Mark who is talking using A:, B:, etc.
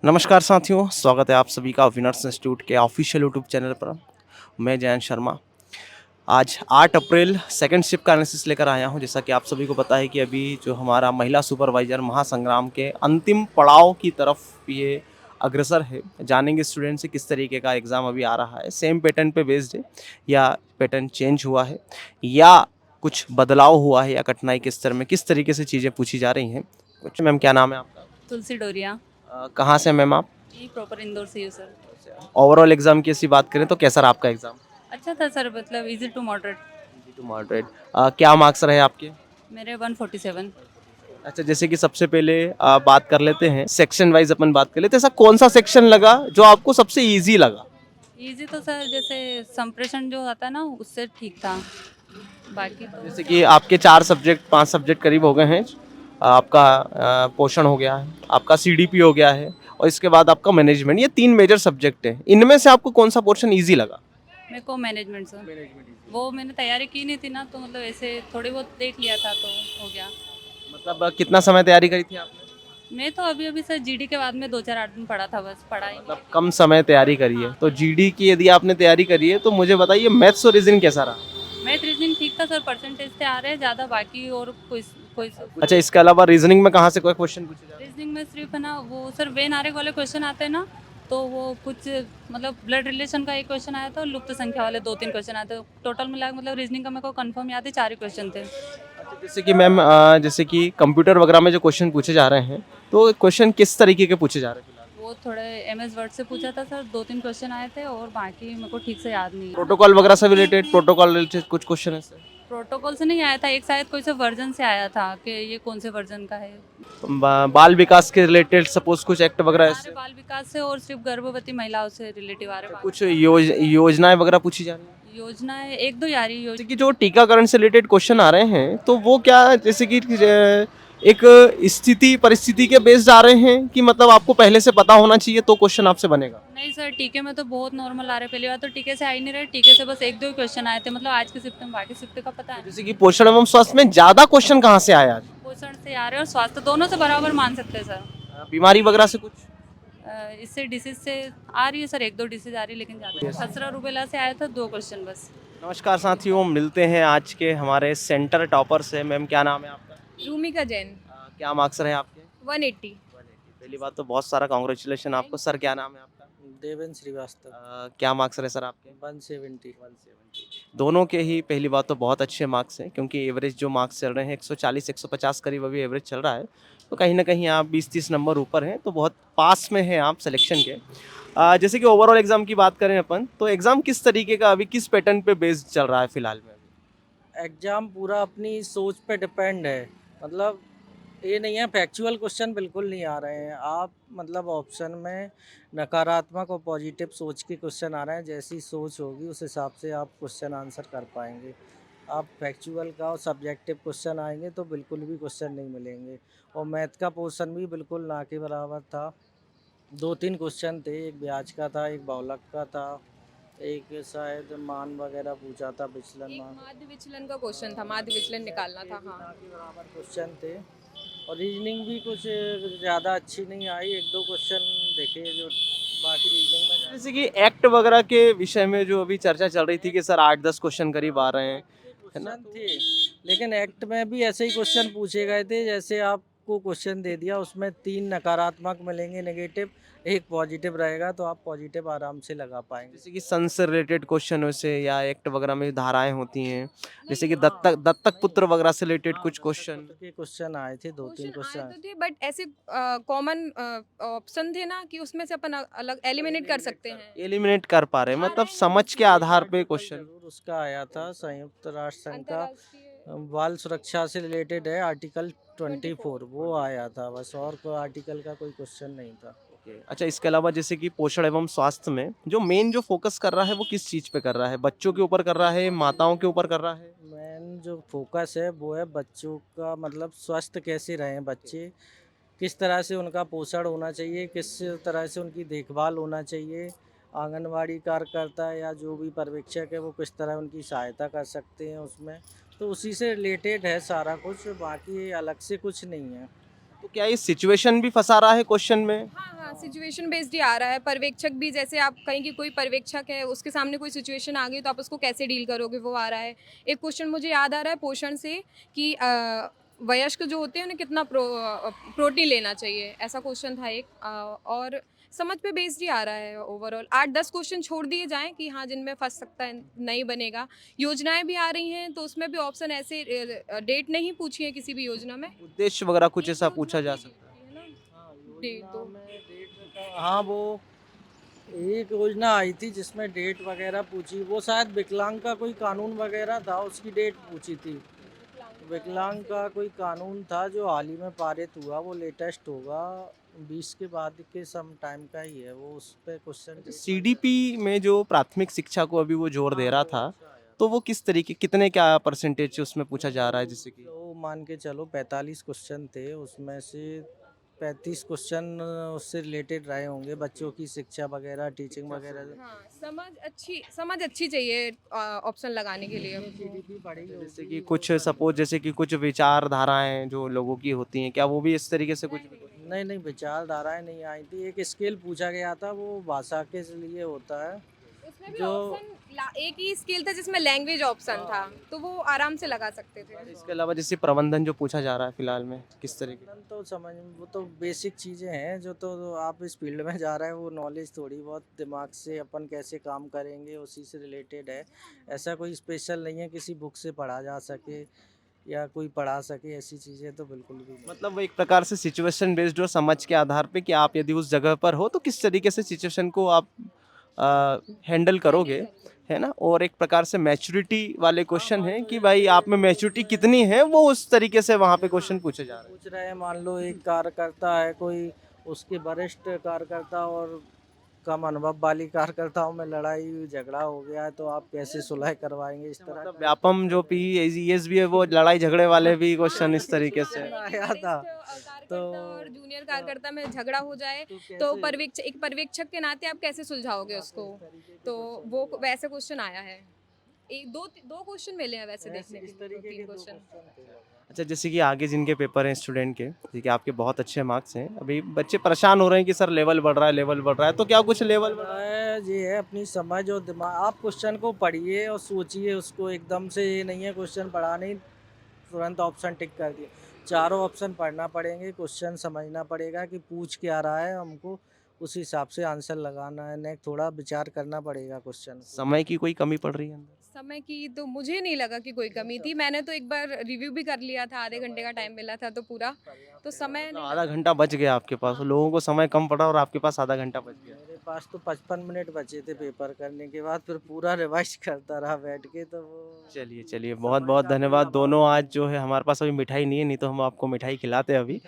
A: नमस्कार साथियों, स्वागत है आप सभी का विनर्स इंस्टीट्यूट के ऑफिशियल यूट्यूब चैनल पर। मैं जयंत शर्मा। आज 8 अप्रैल सेकंड शिफ्ट का एनालिसिस लेकर आया हूं। जैसा कि आप सभी को पता है कि अभी जो हमारा महिला सुपरवाइजर महासंग्राम के अंतिम पड़ाव की तरफ ये अग्रसर है। जानेंगे स्टूडेंट से किस तरीके का एग्ज़ाम अभी आ रहा है, सेम पैटर्न पे बेस्ड है या पैटर्न चेंज हुआ है या कुछ बदलाव हुआ है या कठिनाई के स्तर में किस तरीके से चीज़ें पूछी जा रही हैं। कुछ मैम, क्या नाम है आपका?
B: तुलसी डोरिया।
A: कहाँ से मैम आप?
B: ये प्रॉपर इंदौर से ही हूँ सर।
A: ओवरऑल एग्जाम की ऐसी बात करें तो कैसा रहा आपका एग्जाम?
B: अच्छा था सर, मतलब easy to moderate.
A: Easy to moderate. क्या मार्क्स रहे आपके?
B: मेरे 147।
A: अच्छा, जैसे कि सबसे पहले बात कर लेते हैं, सेक्शन वाइज अपन बात कर लेते हैं। ऐसा कौन सा सेक्शन लगा जो आपको सबसे इजी लगा?
B: इजी तो सर जैसे संप्रेषण जो आता है ना उससे ठीक था, बाकी तो
A: जैसे कि आपके 4 सब्जेक्ट 5 सब्जेक्ट करीब हो गए हैं। आपका पोषण हो गया है, आपका सीडीपी हो गया है और इसके बाद आपका मैनेजमेंट। ये 3 मेजर सब्जेक्ट हैं। इनमें से आपको कौन सा पोर्शन इजी लगा?
B: मेरे को मैनेजमेंट सर। वो मैंने तैयारी की नहीं थी ना, तो मतलब ऐसे थोड़ी बहुत देख लिया था तो हो गया।
A: मतलब कितना समय तैयारी करी थी आपने?
B: मैं तो अभी अभी सर जीडी के बाद में 2-4 8 दिन पढ़ा था, बस पढ़ा ही
A: मतलब
B: नहीं।
A: कम समय तैयारी करी है। तो जीडी की यदि आपने तैयारी करी है तो मुझे बताइए, मैथ्स और रीजनिंग कैसा रहा?
B: मैथ रीजनिंग ठीक था सर, परसेंटेज से आ रहे हैं ज़्यादा, बाकी और कोई कोई
A: अच्छा, इसके अलावा रीजनिंग में कहाँ से कोई क्वेश्चन पूछे जा रहे
B: रीजनिंग में सिर्फ है ना वो सर वेन आरेख वाले क्वेश्चन आते हैं ना, तो वो कुछ मतलब ब्लड रिलेशन का एक क्वेश्चन आया था और लुप्त संख्या वाले 2-3 क्वेश्चन आए थे। टोटल मिला के मतलब रीजनिंग का मेरे को कंफर्म याद है 4 ही क्वेश्चन थे।
A: हैं? अच्छा, जैसे कि मैम, जैसे कि कंप्यूटर वगैरह में जो क्वेश्चन पूछे जा रहे हैं, तो क्वेश्चन किस तरीके के पूछे जा रहे हैं फिलहाल?
B: वो थोड़े एमएस वर्ड से पूछा था सर, 2-3 क्वेश्चन आए थे और बाकी मेरे को ठीक से याद नहीं है।
A: प्रोटोकॉल वगैरह से रिलेटेड, प्रोटोकॉल रिलेटेड कुछ क्वेश्चन है सर?
B: प्रोटोकॉल से नहीं आया था, एक शायद कोई से वर्जन से आया था कि ये कौन से वर्जन का है।
A: बाल विकास के रिलेटेड सपोज कुछ एक्ट वगैरह
B: सारे
A: ऐसे?
B: बाल विकास से और सिर्फ गर्भवती महिलाओं से रिलेटिव आ रहे हैं।
A: कुछ योजनाएं वगैरह पूछी जा रही हैं?
B: योजनाएं एक दो यारी
A: जैसे
B: योजना।
A: कि जो टीकाकरण से रिलेटेड क्वेश्चन आ रहे हैं, तो वो क्या, जैसे कि एक स्थिति परिस्थिति के बेस्ड आ रहे हैं कि मतलब आपको पहले से पता होना चाहिए तो क्वेश्चन आपसे बनेगा?
B: नहीं सर, टीके में तो बहुत नॉर्मल आ रहे, पहली बार तो टीके से आ ही नहीं रहे, टीके से बस एक दो ही क्वेश्चन आए थे, मतलब आज के शिफ्ट में, बाकी शिफ्ट का पता है
A: जैसे कि पोषण एवं स्वास्थ्य में ज्यादा क्वेश्चन कहाँ से आया आज?
B: पोषण से आ रहे और स्वास्थ्य दोनों से बराबर मान सकते हैं सर।
A: बीमारी वगैरह से कुछ?
B: इससे डिसीज से आ रही है सर, एक दो डिसीज आ रही है लेकिन ज़्यादा खसरा रूबेला से आया था 2 क्वेश्चन बस।
A: नमस्कार साथियों, मिलते हैं आज के हमारे सेंटर टॉपर से। मैम, क्या नाम है आपका?
C: रूमिका जैन।
A: क्या मार्क्स रहे आपके?
C: 180।
A: 180। पहली बात तो बहुत सारा कॉन्ग्रेचुलेशन आपको। सर, क्या नाम है आपका?
D: देवेंद्र श्रीवास्तव।
A: क्या मार्क्स रहे सर आपके?
D: 170।
A: 170। दोनों के ही पहली बात तो बहुत अच्छे मार्क्स हैं, क्योंकि एवरेज जो मार्क्स चल रहे हैं 140 150 करीब अभी एवरेज चल रहा है। तो कहीं ना कहीं आप 20-30 नंबर ऊपर हैं, तो बहुत पास में हैं आप सिलेक्शन के। जैसे कि ओवरऑल एग्जाम की बात करें अपन, तो एग्जाम किस तरीके का, अभी किस पैटर्न पे बेस्ड चल रहा है फिलहाल में?
D: एग्जाम पूरा अपनी सोच पे डिपेंड है। मतलब ये नहीं है, फैक्चुअल क्वेश्चन बिल्कुल नहीं आ रहे हैं। आप मतलब ऑप्शन में नकारात्मक और पॉजिटिव सोच के क्वेश्चन आ रहे हैं। जैसी सोच होगी उस हिसाब से आप क्वेश्चन आंसर कर पाएंगे। आप फैक्चुअल का और सब्जेक्टिव क्वेश्चन आएंगे तो बिल्कुल भी क्वेश्चन नहीं मिलेंगे। और मैथ का पोर्शन भी बिल्कुल ना के बराबर था। 2-3 क्वेश्चन थे, एक ब्याज का था, एक बहुलक का था, एक शायद मान वगैरह पूछा था, विचलन
C: एक
D: मान।
C: माध्य विचलन का क्वेश्चन था, माध्य विचलन निकालना था। हाँ,
D: ना के बराबर क्वेश्चन थे। और रीजनिंग भी कुछ ज़्यादा अच्छी नहीं आई, एक दो क्वेश्चन देखे जो, बाकी रीजनिंग में
A: जैसे कि एक्ट वगैरह के विषय में जो अभी चर्चा चल रही थी कि सर 8-10 क्वेश्चन करीब आ रहे हैं, है ना?
D: क्वेश्चन थे। लेकिन एक्ट में भी ऐसे ही क्वेश्चन पूछे गए थे, जैसे आपको क्वेश्चन दे दिया उसमें 3 नकारात्मक मिलेंगे, नेगेटिव, एक पॉजिटिव रहेगा, तो आप पॉजिटिव आराम से लगा पाएंगे।
A: जैसे कि सन से रिलेटेड क्वेश्चन वैसे, या एक्ट वगैरह में धाराएं होती हैं, जैसे कि दत्तक पुत्र वगैरह से रिलेटेड कुछ क्वेश्चन?
D: के क्वेश्चन आए थे, 2-3
C: क्वेश्चन आए
D: क्वेश्चन।
C: तो थे, बट ऐसे कॉमन ऑप्शन थे ना कि उसमें से अपन अलग एलिमिनेट कर सकते हैं।
A: एलिमिनेट कर पा रहे हैं, मतलब समझ के आधार पे क्वेश्चन?
D: जरूर उसका आया था, संयुक्त राष्ट्र संघ का
C: अंतर्राष्ट्रीय
D: बाल सुरक्षा से रिलेटेड है, आर्टिकल 24, वो आया था बस, और कोई आर्टिकल का कोई क्वेश्चन नहीं था।
A: अच्छा, इसके अलावा जैसे कि पोषण एवं स्वास्थ्य में जो मेन जो फोकस कर रहा है वो किस चीज पे कर रहा है? बच्चों के ऊपर कर रहा है, माताओं के ऊपर कर रहा है?
D: मेन जो फोकस है वो है बच्चों का, मतलब स्वस्थ कैसे रहें बच्चे, किस तरह से उनका पोषण होना चाहिए, किस तरह से उनकी देखभाल होना चाहिए, आंगनवाड़ी कार्यकर्ता या जो भी पर्यवेक्षक है वो किस तरह उनकी सहायता कर सकते हैं उसमें। तो उसी से रिलेटेड है सारा कुछ, बाकी अलग से कुछ नहीं है।
A: तो क्या ये सिचुएशन भी फंसा रहा है क्वेश्चन में?
C: हाँ हाँ सिचुएशन बेस्ड ही आ रहा है। पर्यवेक्षक भी, जैसे आप कहीं की कोई पर्यवेक्षक है, उसके सामने कोई सिचुएशन आ गई तो आप उसको कैसे डील करोगे, वो आ रहा है। एक क्वेश्चन मुझे याद आ रहा है पोषण से कि वयस्क जो होते हैं उन्हें कितना प्रोटीन लेना चाहिए, ऐसा क्वेश्चन था एक। और समझ पे बेस्ड ही आ रहा है ओवरऑल। 8-10 क्वेश्चन छोड़ दिए जाएं कि हाँ जिनमें फंस सकता है, नहीं बनेगा। योजनाएं भी आ रही हैं तो उसमें भी ऑप्शन ऐसे डेट नहीं पूछी है किसी भी योजना में।
A: उद्देश्य वगैरह कुछ ऐसा पूछा जा सकता है?
C: है ना।
D: हाँ,
C: डेट
D: योजना
C: तो
D: में डेट का, हाँ वो एक योजना आई थी जिसमें डेट वगैरह पूछी, वो शायद विकलांग का कोई कानून वगैरह था, उसकी डेट पूछी थी। विकलांग का कोई कानून था जो हाल ही में पारित हुआ, वो लेटेस्ट होगा, 20 के बाद के सम टाइम का ही है वो, उस पे क्वेश्चन।
A: सीडीपी में जो प्राथमिक शिक्षा को अभी वो जोर दे रहा था,
D: अच्छा आया
A: तो वो किस तरीके, कितने क्या परसेंटेज उसमें पूछा जा रहा है, जैसे कि
D: तो मान के चलो 45 क्वेश्चन थे, उसमें से 35 क्वेश्चन उससे रिलेटेड रहे होंगे, बच्चों की शिक्षा वगैरह, टीचिंग वगैरह।
C: हाँ समझ अच्छी चाहिए ऑप्शन लगाने के लिए।
D: जीडीपी पढ़ी
A: जैसे
D: होगी
A: कि
D: वो
A: कुछ
D: पढ़ी
A: सपोज, जैसे कि कुछ विचारधाराएं जो लोगों की होती हैं, क्या वो भी इस तरीके से कुछ?
D: होगी। नहीं नहीं, विचारधाराएं नहीं आई थी, एक स्केल पूछा गया था, वो भाषा के लिए होता है
C: उसमें भी
D: जो।
C: ऑप्शन एक ही स्केल था जिसमें लैंग्वेज ऑप्शन था, तो वो आराम से लगा सकते थे।
A: इसके अलावा जैसे प्रबंधन जो पूछा जा रहा है फिलहाल में, किस तरीके?
D: तो समझ, वो तो बेसिक चीज़ें हैं जो, तो आप इस फील्ड में जा रहे हैं, वो नॉलेज थोड़ी बहुत दिमाग से अपन कैसे काम करेंगे उसी से रिलेटेड है। ऐसा कोई स्पेशल नहीं है किसी बुक से पढ़ा जा सके या कोई पढ़ा सके, ऐसी चीज़ें तो बिल्कुल भी नहीं।
A: मतलब वो एक प्रकार से सिचुएशन बेस्ड और समझ के आधार पे कि आप यदि उस जगह पर हो तो किस तरीके से सिचुएशन को आप हैंडल करोगे, है ना। और एक प्रकार से मैच्योरिटी वाले क्वेश्चन हैं कि भाई आप में मैच्योरिटी कितनी है, वो उस तरीके से वहाँ पे क्वेश्चन पूछे जा रहे हैं।
D: पूछ रहे हैं, मान लो एक कार्यकर्ता है कोई, उसके वरिष्ठ कार्यकर्ता और कम अनुभव वाली कार्यकर्ताओं में लड़ाई झगड़ा हो गया है, तो आप कैसे सुलह करवाएंगे, इस तरह
A: मतलब
D: का
A: व्यापम जो पीईएस भी है, वो लड़ाई झगड़े वाले भी क्वेश्चन इस तरीके से।
D: आया था।
C: कार्यकर्ता और जूनियर
D: हाँ,
C: कार्यकर्ता में झगड़ा हो जाए
D: तो
C: तो
D: कैसे
C: एक पर्यवेक्षक के नाते आप कैसे सुलझाओगे उसको,
D: इस तरीके के
C: तो
D: क्वेश्चन
C: वो
D: थे।
C: वैसे क्वेश्चन आया है। एक दो क्वेश्चन मिले हैं वैसे देखने के
D: इस
C: लिए,
D: तरीके के
C: 2-3
D: दो
C: क्वेश्चन।
D: क्वेश्चन थे।
A: अच्छा, जैसे कि आगे जिनके पेपर हैं स्टूडेंट के, देखिए आपके बहुत अच्छे मार्क्स हैं, अभी बच्चे परेशान हो रहे हैं कि सर लेवल बढ़ रहा है, लेवल बढ़ रहा है, तो क्या कुछ लेवल बढ़ रहा है?
D: ये है अपनी समझ और दिमाग, आप क्वेश्चन को पढ़िए और सोचिए उसको, एकदम से ये नहीं है क्वेश्चन पढ़ा नहीं तुरंत ऑप्शन टिक कर दिए, चारों ऑप्शन पढ़ना पड़ेंगे, क्वेश्चन समझना पड़ेगा कि पूछ क्या रहा है, हमको उस हिसाब से आंसर लगाना है, नेक्स्ट थोड़ा विचार करना पड़ेगा क्वेश्चन को।
A: समय की कोई कमी पड़ रही है अंदर?
C: समय की तो मुझे नहीं लगा कि कोई कमी थी, मैंने तो एक बार रिव्यू भी कर लिया था, आधे घंटे का टाइम मिला था तो पूरा, तो समय
A: मतलब
C: नहीं
A: आधा
C: लगा।
A: घंटा बच गया आपके पास, लोगों को समय कम पड़ा और आपके पास आधा घंटा बच गया।
D: मेरे पास तो 55 मिनट बचे थे पेपर करने के बाद, फिर पूरा रिवाइज करता रहा बैठ के, तो वो
A: चलिए चलिए, बहुत बहुत धन्यवाद दोनों। आज जो है हमारे पास अभी मिठाई नहीं है, नहीं तो हम आपको मिठाई खिलाते अभी।